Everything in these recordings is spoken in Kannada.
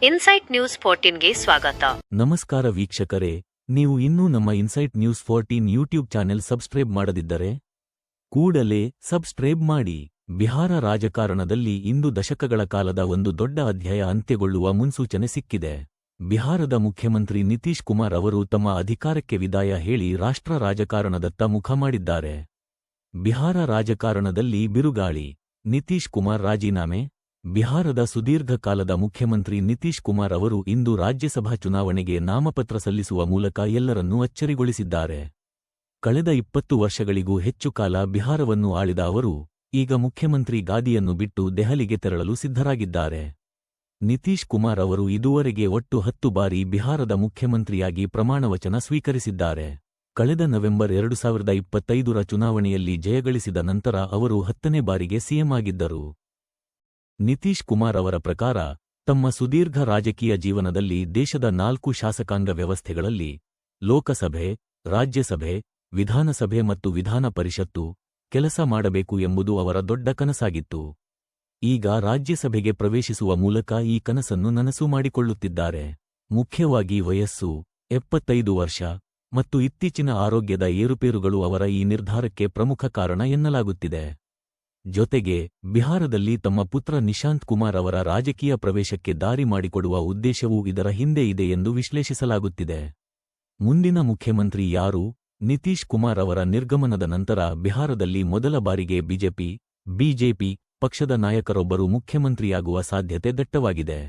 ಇನ್ಸೈಟ್ ನ್ಯೂಸ್ 14ಗೆ ಸ್ವಾಗತ. ನಮಸ್ಕಾರ ವೀಕ್ಷಕರೇ, ನೀವು ಇನ್ನೂ ನಮ್ಮ insight news 14 YouTube channel subscribe ಮಾಡದಿದ್ದರೆ ಕೂಡಲೇ ಸಬ್ಸ್ಕ್ರೈಬ್ ಮಾಡಿ. ಬಿಹಾರ ರಾಜಕಾರಣದಲ್ಲಿ ಇಂದು ದಶಕಗಳ ಕಾಲದ ಒಂದು ದೊಡ್ಡ ಅಧ್ಯಾಯ ಅಂತ್ಯಗೊಳ್ಳುವ ಮುನ್ಸೂಚನೆ ಸಿಕ್ಕಿದೆ. ಬಿಹಾರದ ಮುಖ್ಯಮಂತ್ರಿ ನಿತೀಶ್ ಕುಮಾರ್ ಅವರು ತಮ್ಮ ಅಧಿಕಾರಕ್ಕೆ ವಿದಾಯ ಹೇಳಿ ರಾಷ್ಟ್ರ ರಾಜಕಾರಣದತ್ತ ಮುಖ ಮಾಡಿದ್ದಾರೆ. ಬಿಹಾರ ರಾಜಕಾರಣದಲ್ಲಿ ಬಿರುಗಾಳಿ. ನಿತೀಶ್ ಕುಮಾರ್ ರಾಜೀನಾಮೆ. ಬಿಹಾರದ ಸುದೀರ್ಘ ಕಾಲದ ಮುಖ್ಯಮಂತ್ರಿ ನಿತೀಶ್ ಕುಮಾರ್ ಅವರು ಇಂದು ರಾಜ್ಯಸಭಾ ಚುನಾವಣೆಗೆ ನಾಮಪತ್ರ ಸಲ್ಲಿಸುವ ಮೂಲಕ ಎಲ್ಲರನ್ನೂ ಅಚ್ಚರಿಗೊಳಿಸಿದ್ದಾರೆ. ಕಳೆದ 20 ವರ್ಷಗಳಿಗೂ ಹೆಚ್ಚು ಕಾಲ ಬಿಹಾರವನ್ನು ಆಳಿದ ಅವರು ಈಗ ಮುಖ್ಯಮಂತ್ರಿ ಗಾದಿಯನ್ನು ಬಿಟ್ಟು ದೆಹಲಿಗೆ ತೆರಳಲು ಸಿದ್ಧರಾಗಿದ್ದಾರೆ. ನಿತೀಶ್ ಕುಮಾರ್ ಅವರು ಇದುವರೆಗೆ ಒಟ್ಟು 10 ಬಾರಿ ಬಿಹಾರದ ಮುಖ್ಯಮಂತ್ರಿಯಾಗಿ ಪ್ರಮಾಣವಚನ ಸ್ವೀಕರಿಸಿದ್ದಾರೆ. ಕಳೆದ ನವೆಂಬರ್ 2025ರ ಚುನಾವಣೆಯಲ್ಲಿ ಜಯಗಳಿಸಿದ ನಂತರ ಅವರು 10ನೇ ಬಾರಿಗೆ ಸಿಎಂ ಆಗಿದ್ದರು. ನಿತೀಶ್ ಕುಮಾರ್ ಅವರ ಪ್ರಕಾರ ತಮ್ಮ ಸುದೀರ್ಘ ರಾಜಕೀಯ ಜೀವನದಲ್ಲಿ ದೇಶದ 4 ಶಾಸಕಾಂಗ ವ್ಯವಸ್ಥೆಗಳಲ್ಲಿ ಲೋಕಸಭೆ, ರಾಜ್ಯಸಭೆ, ವಿಧಾನಸಭೆ ಮತ್ತು ವಿಧಾನ ಪರಿಷತ್ತು ಕೆಲಸ ಮಾಡಬೇಕು ಎಂಬುದು ಅವರ ದೊಡ್ಡ ಕನಸಾಗಿತ್ತು. ಈಗ ರಾಜ್ಯಸಭೆಗೆ ಪ್ರವೇಶಿಸುವ ಮೂಲಕ ಈ ಕನಸನ್ನು ನನಸು ಮಾಡಿಕೊಳ್ಳುತ್ತಿದ್ದಾರೆ. ಮುಖ್ಯವಾಗಿ ವಯಸ್ಸು 75 ವರ್ಷ ಮತ್ತು ಇತ್ತೀಚಿನ ಆರೋಗ್ಯದ ಏರುಪೇರುಗಳು ಅವರ ಈ ನಿರ್ಧಾರಕ್ಕೆ ಪ್ರಮುಖ ಕಾರಣ ಎನ್ನಲಾಗುತ್ತಿದೆ. ಜೊತೆಗೆ ಬಿಹಾರದಲ್ಲಿ ತಮ್ಮ ಪುತ್ರ ನಿಶಾಂತ್ ಕುಮಾರ್ ಅವರ ರಾಜಕೀಯ ಪ್ರವೇಶಕ್ಕೆ ದಾರಿ ಮಾಡಿಕೊಡುವ ಉದ್ದೇಶವೂ ಇದರ ಹಿಂದೆ ಇದೆ ಎಂದು ವಿಶ್ಲೇಷಿಸಲಾಗುತ್ತಿದೆ. ಮುಂದಿನ ಮುಖ್ಯಮಂತ್ರಿ ಯಾರು? ನಿತೀಶ್ ಕುಮಾರ್ ಅವರ ನಿರ್ಗಮನದ ನಂತರ ಬಿಹಾರದಲ್ಲಿ ಮೊದಲ ಬಾರಿಗೆ ಬಿಜೆಪಿ ಪಕ್ಷದ ನಾಯಕರೊಬ್ಬರು ಮುಖ್ಯಮಂತ್ರಿಯಾಗುವ ಸಾಧ್ಯತೆ ದಟ್ಟವಾಗಿದೆ.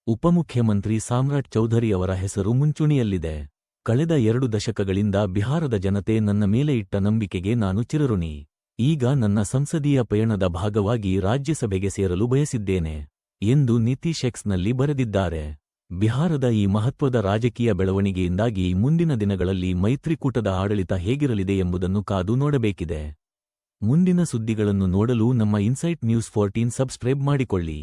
ಉಪಮುಖ್ಯಮಂತ್ರಿ ಸಾಮ್ರಾಟ್ ಚೌಧರಿ ಅವರ ಹೆಸರು ಮುಂಚೂಣಿಯಲ್ಲಿದೆ. ಕಳೆದ 2 ದಶಕಗಳಿಂದ ಬಿಹಾರದ ಜನತೆ ನನ್ನ ಮೇಲೆ ಇಟ್ಟ ನಂಬಿಕೆಗೆ ನಾನು ಚಿರಋಣಿ. ಈಗ ನನ್ನ ಸಂಸದೀಯ ಪಯಣದ ಭಾಗವಾಗಿ ರಾಜ್ಯಸಭೆಗೆ ಸೇರಲು ಬಯಸಿದ್ದೇನೆ ಎಂದು ನಿತೀಶ್ ಎಕ್ಸ್ನಲ್ಲಿ ಬರೆದಿದ್ದಾರೆ. ಬಿಹಾರದ ಈ ಮಹತ್ವದ ರಾಜಕೀಯ ಬೆಳವಣಿಗೆಯಿಂದಾಗಿ ಮುಂದಿನ ದಿನಗಳಲ್ಲಿ ಮೈತ್ರಿಕೂಟದ ಆಡಳಿತ ಹೇಗಿರಲಿದೆ ಎಂಬುದನ್ನು ಕಾದು ನೋಡಬೇಕಿದೆ. ಮುಂದಿನ ಸುದ್ದಿಗಳನ್ನು ನೋಡಲು ನಮ್ಮ ಇನ್ಸೈಟ್ ನ್ಯೂಸ್ 14 ಸಬ್ಸ್ಕ್ರೈಬ್ ಮಾಡಿಕೊಳ್ಳಿ.